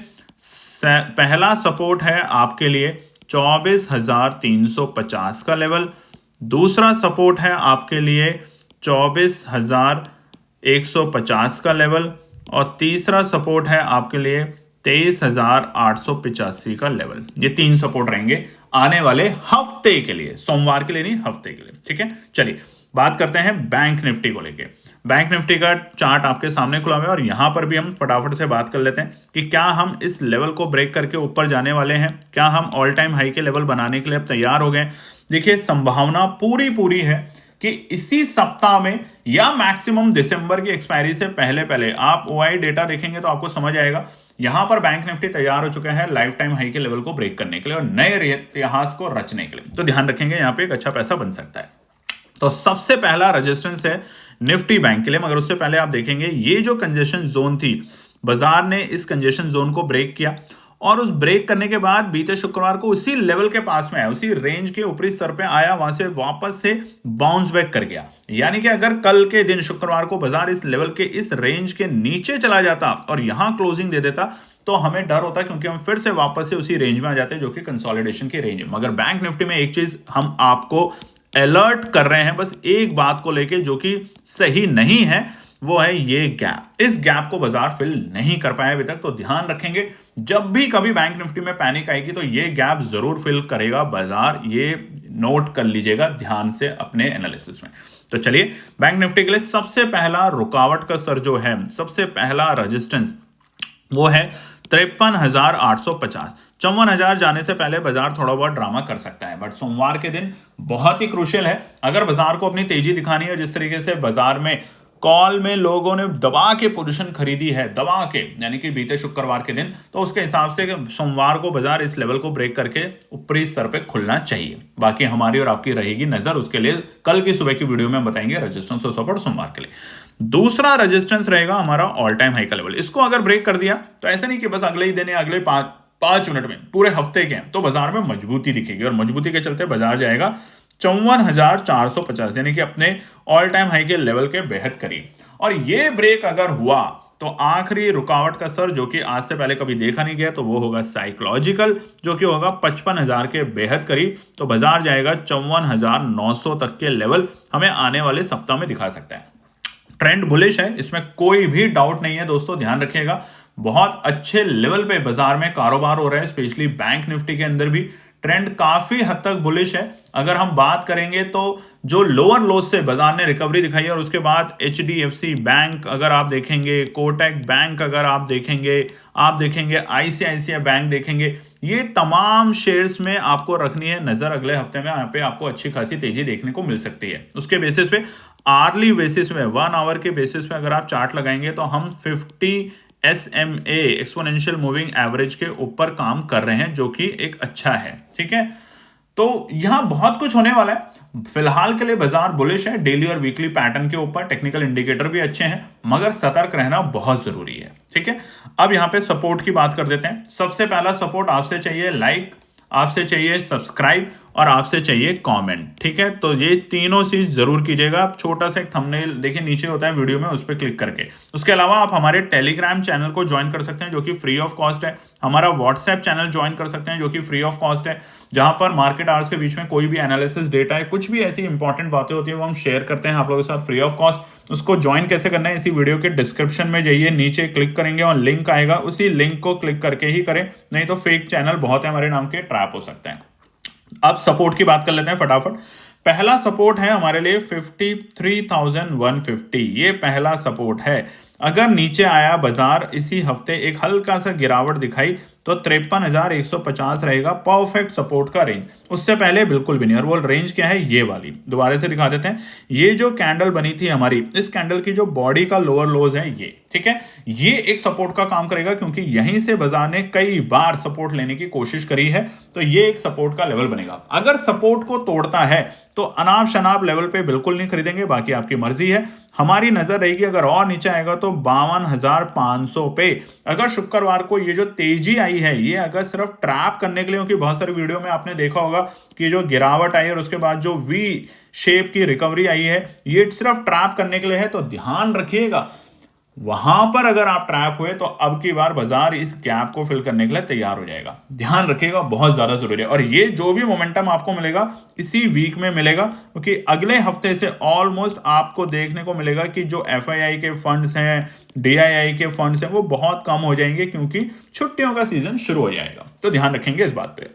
पहला सपोर्ट है आपके लिए 24,350 का लेवल, दूसरा सपोर्ट है आपके लिए 24,150 का लेवल, और तीसरा सपोर्ट है आपके लिए 23,885 का लेवल। ये 3 सपोर्ट रहेंगे आने वाले हफ्ते के लिए, सोमवार के लिए नहीं, हफ्ते के लिए, ठीक है। चलिए बात करते हैं बैंक निफ्टी को लेके। बैंक निफ्टी का चार्ट आपके सामने खुला हुआ है और यहां पर भी हम फटाफट से बात कर लेते हैं कि क्या हम इस लेवल को ब्रेक करके ऊपर जाने वाले हैं, क्या हम ऑल टाइम हाई के लेवल बनाने के लिए अब तैयार हो गए। देखिए संभावना पूरी है कि इसी सप्ताह में या मैक्सिमम दिसंबर की एक्सपायरी से पहले आप ओआई डेटा देखेंगे तो आपको समझ आएगा, यहां पर बैंक निफ्टी तैयार हो चुका है लाइफ टाइम हाई के लेवल को ब्रेक करने के लिए और नए इतिहास को रचने के लिए। तो ध्यान रखेंगे, यहां पे एक अच्छा पैसा बन सकता है। तो सबसे पहला रेजिस्टेंस है निफ्टी बैंक के लिए, मगर उससे पहले आप देखेंगे ये जो कंजेशन जोन थी, बाजार ने इस कंजेशन जोन को ब्रेक किया और उस ब्रेक करने के बाद बीते शुक्रवार को उसी लेवल के पास में आया, उसी रेंज के ऊपरी स्तर पे आया, वहां से वापस से बाउंस बैक कर गया। यानी कि अगर कल के दिन शुक्रवार को बाजार इस लेवल के, इस रेंज के नीचे चला जाता और यहां क्लोजिंग दे देता तो हमें डर होता, क्योंकि हम फिर से वापस से उसी रेंज में आ जाते जो कि कंसोलिडेशन की रेंज है। मगर बैंक निफ्टी में एक चीज हम आपको अलर्ट कर रहे हैं, बस एक बात को लेके जो कि सही नहीं है, वो है ये गैप। इस गैप को बाजार फिल नहीं कर पाया अभी तक, तो ध्यान रखेंगे जब भी कभी बैंक निफ्टी में पैनिक आएगी तो ये गैप जरूर फिल करेगा बाजार, ये नोट कर लीजिएगा ध्यान से अपने एनालिसिस में। तो चलिए बैंक निफ्टी के लिए सबसे पहला रुकावट का स्तर जो है, सबसे पहला रेजिस्टेंस वो है 53,850। 54,000 जाने से पहले बाजार थोड़ा बहुत ड्रामा कर सकता है, बट सोमवार के दिन बहुत ही क्रूशियल है। अगर बाजार को अपनी तेजी दिखानी है, जिस तरीके से बाजार में कॉल में लोगों ने दबा के पोजीशन खरीदी है, दबा के, यानी कि बीते शुक्रवार के दिन, तो उसके हिसाब से सोमवार को बाजार इस लेवल को ब्रेक करके ऊपरी स्तर पे खुलना चाहिए। बाकी हमारी और आपकी रहेगी नजर, उसके लिए कल की सुबह की वीडियो में बताएंगे रेजिस्टेंस और सपोर्ट सोमवार के लिए। दूसरा रेजिस्टेंस रहेगा हमारा ऑल टाइम हाई का लेवल। इसको अगर ब्रेक कर दिया तो ऐसा नहीं कि बस अगले ही दिन या अगले 5 मिनट में, पूरे हफ्ते के, तो बाजार में मजबूती दिखेगी और मजबूती के चलते बाजार जाएगा 54,450, यानी कि अपने ऑल टाइम हाई के लेवल के बेहद करीब। और ये ब्रेक अगर हुआ तो आखिरी रुकावट का स्तर जो कि आज से पहले कभी देखा नहीं गया, तो वो होगा साइकोलॉजिकल, जो कि होगा 55,000 के बेहद करीब। तो बाजार जाएगा 54,900 तक के लेवल हमें आने वाले सप्ताह में दिखा सकता है। ट्रेंड बुलिश है, इसमें कोई भी डाउट नहीं है दोस्तों, ध्यान रखिएगा। बहुत अच्छे लेवल पे बाजार में कारोबार हो रहा है, स्पेशली बैंक निफ्टी के अंदर भी ट्रेंड काफी हद तक बुलिश है। अगर हम बात करेंगे तो जो लोअर लोस से बाजार ने रिकवरी दिखाई है, और उसके बाद HDFC बैंक अगर आप देखेंगे, कोटक बैंक अगर आप देखेंगे ICICI बैंक देखेंगे, ये तमाम शेयर्स में आपको रखनी है नजर। अगले हफ्ते में यहाँ पे आपको अच्छी खासी तेजी देखने को मिल सकती है। उसके बेसिस पे, आर्ली बेसिस में, 1 आवर के बेसिस पे अगर आप चार्ट लगाएंगे तो हम 50 SMA एक्सपोनेंशियल मूविंग एवरेज के ऊपर काम कर रहे हैं, जो कि एक अच्छा है, ठीक है। तो यहां बहुत कुछ होने वाला है। फिलहाल के लिए बाजार बुलिश है, डेली और वीकली पैटर्न के ऊपर टेक्निकल इंडिकेटर भी अच्छे हैं, मगर सतर्क रहना बहुत जरूरी है, ठीक है। अब यहां पे सपोर्ट की बात कर देते हैं। सबसे पहला सपोर्ट आपसे चाहिए लाइक, आपसे चाहिए सब्सक्राइब और आपसे चाहिए कमेंट, ठीक है। तो ये तीनों चीज जरूर कीजिएगा। आप छोटा सा एक थंबनेल देखिए नीचे होता है वीडियो में, उस पर क्लिक करके। उसके अलावा आप हमारे टेलीग्राम चैनल को ज्वाइन कर सकते हैं, जो कि फ्री ऑफ कॉस्ट है। हमारा व्हाट्सएप चैनल ज्वाइन कर सकते हैं, जो कि फ्री ऑफ कॉस्ट है, जहां पर मार्केट आवर्स के बीच में कोई भी एनालिसिस डेटा है, कुछ भी ऐसी इंपॉर्टेंट बातें होती है, वो हम शेयर करते हैं आप लोगों के साथ फ्री ऑफ कॉस्ट। उसको ज्वाइन कैसे करना है, इसी वीडियो के डिस्क्रिप्शन में जाइए, नीचे क्लिक करेंगे और लिंक आएगा, उसी लिंक को क्लिक करके ही करें, नहीं तो फेक चैनल बहुत है हमारे नाम के, ट्रैप हो सकते हैं। अब सपोर्ट की बात कर लेते हैं फटाफट। पहला सपोर्ट है हमारे लिए 53,150, ये पहला सपोर्ट है। अगर नीचे आया बाजार इसी हफ्ते एक हल्का सा गिरावट दिखाई तो 53,150 रहेगा परफेक्ट सपोर्ट का रेंज। उससे पहले बिल्कुल भी नहीं। और वो रेंज क्या है, ये वाली दोबारा से दिखा देते हैं। ये जो कैंडल बनी थी हमारी, इस कैंडल की जो बॉडी का लोअर लोज है ये, ठीक है, ये एक सपोर्ट का काम करेगा क्योंकि यहीं से बाजार ने कई बार सपोर्ट लेने की कोशिश करी है। तो ये एक सपोर्ट का लेवल बनेगा। अगर सपोर्ट को तोड़ता है तो अनाप शनाप लेवल पे बिल्कुल नहीं खरीदेंगे, बाकी आपकी मर्जी है। हमारी नजर रहेगी अगर और नीचे आएगा तो 52,500 पे। अगर शुक्रवार को ये जो तेजी आई है ये अगर सिर्फ ट्रैप करने के लिए, क्योंकि बहुत सारी वीडियो में आपने देखा होगा कि जो गिरावट आई और उसके बाद जो वी शेप की रिकवरी आई है ये सिर्फ ट्रैप करने के लिए है, तो ध्यान रखिएगा वहां पर अगर आप ट्रैप हुए तो अब की बार बाजार इस गैप को फिल करने के लिए तैयार हो जाएगा। ध्यान रखिएगा, बहुत ज्यादा जरूरी है। और ये जो भी मोमेंटम आपको मिलेगा इसी वीक में मिलेगा, क्योंकि अगले हफ्ते से ऑलमोस्ट आपको देखने को मिलेगा कि जो एफआईआई के फंड्स हैं, डीआईआई के फंड्स हैं, वो बहुत कम हो जाएंगे क्योंकि छुट्टियों का सीजन शुरू हो जाएगा। तो ध्यान रखेंगे इस बात पे।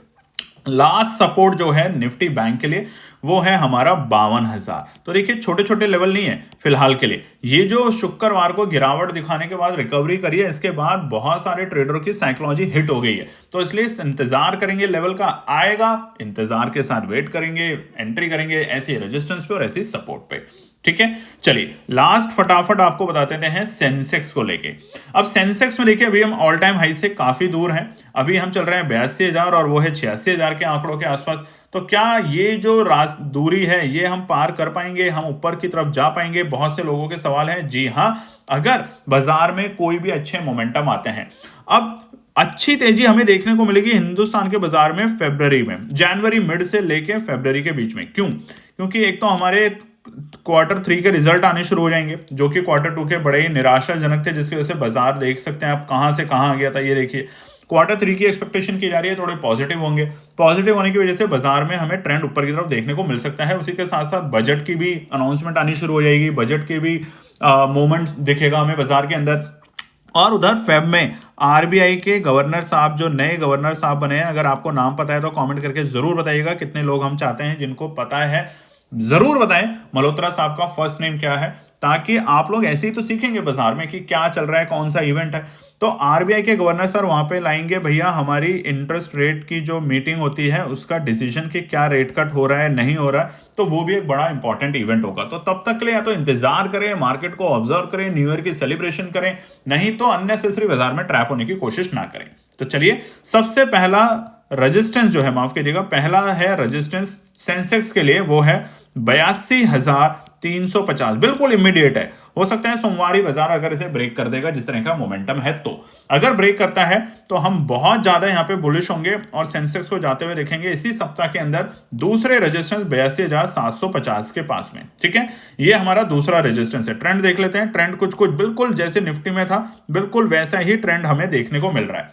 लास्ट सपोर्ट जो है निफ्टी बैंक के लिए वो है हमारा 52,000। तो देखिए छोटे छोटे लेवल नहीं है फिलहाल के लिए। ये जो शुक्रवार को गिरावट दिखाने के बाद रिकवरी करी है, इसके बाद बहुत सारे ट्रेडरों की साइकोलॉजी हिट हो गई है, तो इसलिए इंतजार करेंगे लेवल का आएगा, इंतजार के साथ वेट करेंगे, एंट्री करेंगे ऐसी रेजिस्टेंस पे और ऐसी सपोर्ट पे। ठीक है, चलिए लास्ट फटाफट आपको बता देते हैं सेंसेक्स को लेके। अब सेंसेक्स में देखिए अभी हम ऑल टाइम हाई से काफी दूर हैं। अभी हम चल रहे हैं 82,000 और वो है 86,000 के आंकड़ों के आसपास। तो क्या ये जो दूरी है ये हम पार कर पाएंगे, हम ऊपर की तरफ जा पाएंगे? बहुत से लोगों के सवाल है। जी हाँ, अगर बाजार में कोई भी अच्छे मोमेंटम आते हैं। अब अच्छी तेजी हमें देखने को मिलेगी हिंदुस्तान के बाजार में फरवरी में, जनवरी मिड से लेके फरवरी के बीच में। क्यों? क्योंकि एक तो हमारे Q3 के रिजल्ट आने शुरू हो जाएंगे जो कि Q2 के बड़े ही निराशाजनक थे, जिसकी वजह से बाजार देख सकते हैं आप कहां से कहां आ गया था। ये देखिए Q3 की एक्सपेक्टेशन की जा रही है थोड़े पॉजिटिव होंगे। पॉजिटिव होने की वजह से बाजार में हमें ट्रेंड ऊपर की तरफ देखने को मिल सकता है। उसी के साथ साथ बजट की भी अनाउंसमेंट आनी शुरू हो जाएगी, बजट के भी मूवमेंट दिखेगा हमें बाजार के अंदर। और उधर फेब में आरबीआई के गवर्नर साहब, जो नए गवर्नर साहब बने हैं, अगर आपको नाम पता है तो कमेंट करके जरूर बताइएगा। कितने लोग हम चाहते हैं जिनको पता है जरूर बताएं मल्होत्रा साहब का फर्स्ट नेम क्या है, ताकि आप लोग ऐसे ही तो सीखेंगे बाजार में कि क्या चल रहा है, कौन सा इवेंट है। तो आरबीआई के गवर्नर सर वहां पे लाएंगे भैया हमारी इंटरेस्ट रेट की जो मीटिंग होती है उसका डिसीजन कि क्या रेट कट हो रहा है नहीं हो रहा है, तो वो भी एक बड़ा इंपॉर्टेंट इवेंट होगा। तो तब तक के लिए या तो इंतजार करें, मार्केट को ऑब्जर्व करें, न्यू ईयर की सेलिब्रेशन करें, नहीं तो अननेसेसरी बाजार में ट्रैप होने की कोशिश ना करें। तो चलिए सबसे पहला रेजिस्टेंस जो है, माफ कीजिएगा, पहला है रेजिस्टेंस सेंसेक्स के लिए, वो है 82,350। बिल्कुल इमीडिएट है। हो सकता है सोमवार बाजार अगर इसे ब्रेक कर देगा जिस तरह का मोमेंटम है, तो अगर ब्रेक करता है तो हम बहुत ज्यादा यहां पे बुलिश होंगे और सेंसेक्स को जाते हुए देखेंगे इसी सप्ताह के अंदर दूसरे रेजिस्टेंस 82,750 के पास में। ठीक है, ये हमारा दूसरा रेजिस्टेंस है। ट्रेंड देख लेते हैं। ट्रेंड कुछ कुछ बिल्कुल जैसे निफ्टी में था, बिल्कुल वैसा ही ट्रेंड हमें देखने को मिल रहा है।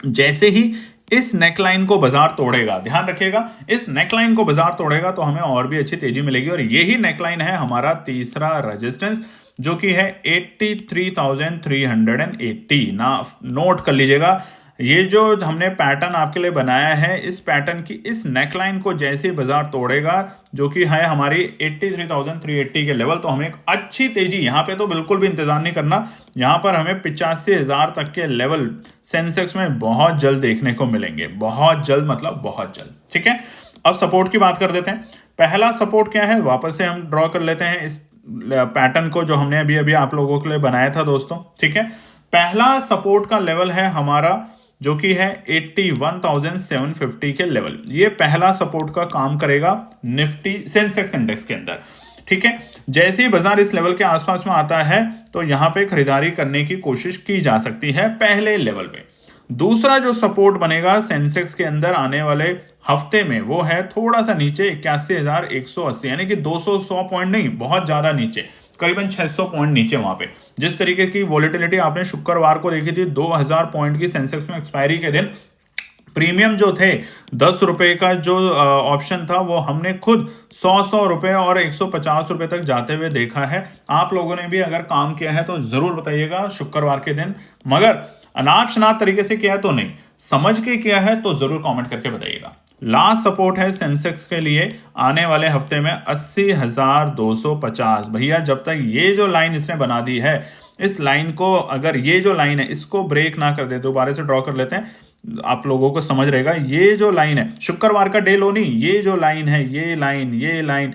जैसे ही इस नेकलाइन को बाजार तोड़ेगा, ध्यान रखिएगा, इस नेकलाइन को बाजार तोड़ेगा तो हमें और भी अच्छी तेजी मिलेगी। और यही नेकलाइन है हमारा तीसरा रेजिस्टेंस, जो कि है 83,380 ना। नोट कर लीजिएगा, ये जो हमने पैटर्न आपके लिए बनाया है, इस पैटर्न की इस नेकलाइन को जैसे बाजार तोड़ेगा, जो कि है हमारी 83,380 के लेवल, तो हमें एक अच्छी तेजी यहां पे तो बिल्कुल भी इंतजार नहीं करना। यहां पर हमें 85,000 तक के लेवल सेंसेक्स में बहुत जल्द देखने को मिलेंगे। बहुत जल्द मतलब बहुत जल्द। ठीक है, अब सपोर्ट की बात कर देते हैं। पहला सपोर्ट क्या है, वापस से हम ड्रॉ कर लेते हैं इस पैटर्न को जो हमने अभी अभी आप लोगों के लिए बनाया था दोस्तों। ठीक है, पहला सपोर्ट का लेवल है हमारा जो कि है 81,750 के लेवल। ये पहला सपोर्ट का काम करेगा निफ्टी सेंसेक्स इंडेक्स के अंदर। ठीक है, जैसे ही बाजार इस लेवल के आसपास में आता है तो यहां पे खरीदारी करने की कोशिश की जा सकती है पहले लेवल पे। दूसरा जो सपोर्ट बनेगा सेंसेक्स के अंदर आने वाले हफ्ते में, वो है थोड़ा सा नीचे 81,180, यानी कि 200 पॉइंट नहीं, बहुत ज्यादा नीचे, करीबन 600 पॉइंट नीचे। वहां पे जिस तरीके की वॉलेटिलिटी आपने शुक्रवार को देखी थी, 2000 पॉइंट की सेंसेक्स में एक्सपायरी के दिन प्रीमियम जो थे 10 रुपए का जो ऑप्शन था, वो हमने खुद 100 रुपए और 150 रुपए तक जाते हुए देखा है। आप लोगों ने भी अगर काम किया है तो जरूर बताइएगा शुक्रवार के दिन, मगर अनाप शनाप तरीके से किया है तो नहीं, समझ के किया है तो जरूर कमेंट करके बताइएगा। लास्ट सपोर्ट है सेंसेक्स के लिए आने वाले हफ्ते में 80,250। भैया जब तक ये जो लाइन इसने बना दी है इस लाइन को, अगर ये जो लाइन है इसको ब्रेक ना कर दे, दोबारा से ड्रॉ कर लेते हैं, आप लोगों को समझ रहेगा। ये जो लाइन है शुक्रवार का डे लो नहीं, ये जो लाइन है, ये लाइन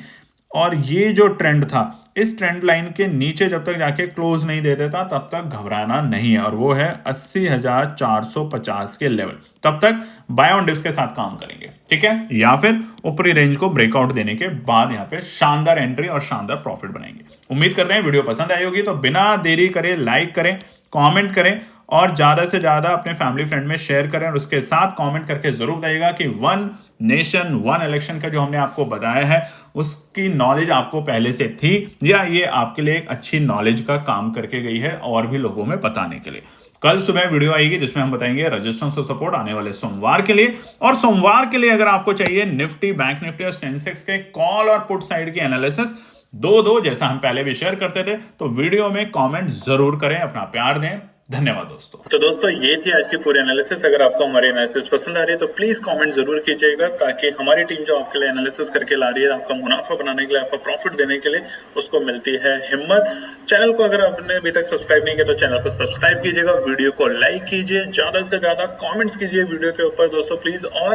और ये जो ट्रेंड था, इस ट्रेंड लाइन के नीचे जब तक जाके क्लोज नहीं दे देता तब तक घबराना नहीं है, और वो है 80,450 के लेवल। तब तक बाय ऑन डिप्स के साथ काम करेंगे, ठीक है, या फिर ऊपरी रेंज को ब्रेकआउट देने के बाद यहाँ पे शानदार एंट्री और शानदार प्रॉफिट बनाएंगे। उम्मीद करते हैं वीडियो पसंद आई होगी, तो बिना देरी करे लाइक करें, कमेंट करें और ज्यादा से ज्यादा अपने फैमिली फ्रेंड में शेयर करें, और उसके साथ कमेंट करके जरूर बताइएगा कि वन नेशन वन इलेक्शन का जो हमने आपको बताया है उसकी नॉलेज आपको पहले से थी, या ये आपके लिए एक अच्छी नॉलेज का काम करके गई है और भी लोगों में बताने के लिए। कल सुबह वीडियो आएगी जिसमें हम बताएंगे रेजिस्टेंस और सपोर्ट आने वाले सोमवार के लिए, और सोमवार के लिए अगर आपको चाहिए निफ्टी, बैंक निफ्टी और सेंसेक्स के कॉल और पुट साइड की एनालिसिस दो जैसा हम पहले भी शेयर करते थे, तो वीडियो में कमेंट जरूर करें, अपना प्यार दें। धन्यवाद दोस्तों। तो दोस्तों ये थी आज की पूरी एनालिसिस। अगर आपको हमारी एनालिसिस पसंद आ रही है तो प्लीज कमेंट जरूर कीजिएगा, ताकि हमारी टीम जो आपके लिए एनालिसिस करके ला रही है, आपका मुनाफा बनाने के लिए, आपका प्रॉफिट देने के लिए, उसको मिलती है हिम्मत। चैनल को अगर आपने अभी तक सब्सक्राइब नहीं किया तो चैनल को सब्सक्राइब कीजिएगा, वीडियो को लाइक कीजिए, ज्यादा से ज्यादा कॉमेंट्स कीजिए वीडियो के ऊपर दोस्तों प्लीज, और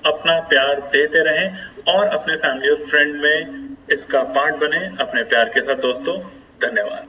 अपना प्यार देते रहें और अपने फैमिली और फ्रेंड में इसका पार्ट बने अपने प्यार के साथ दोस्तों। धन्यवाद।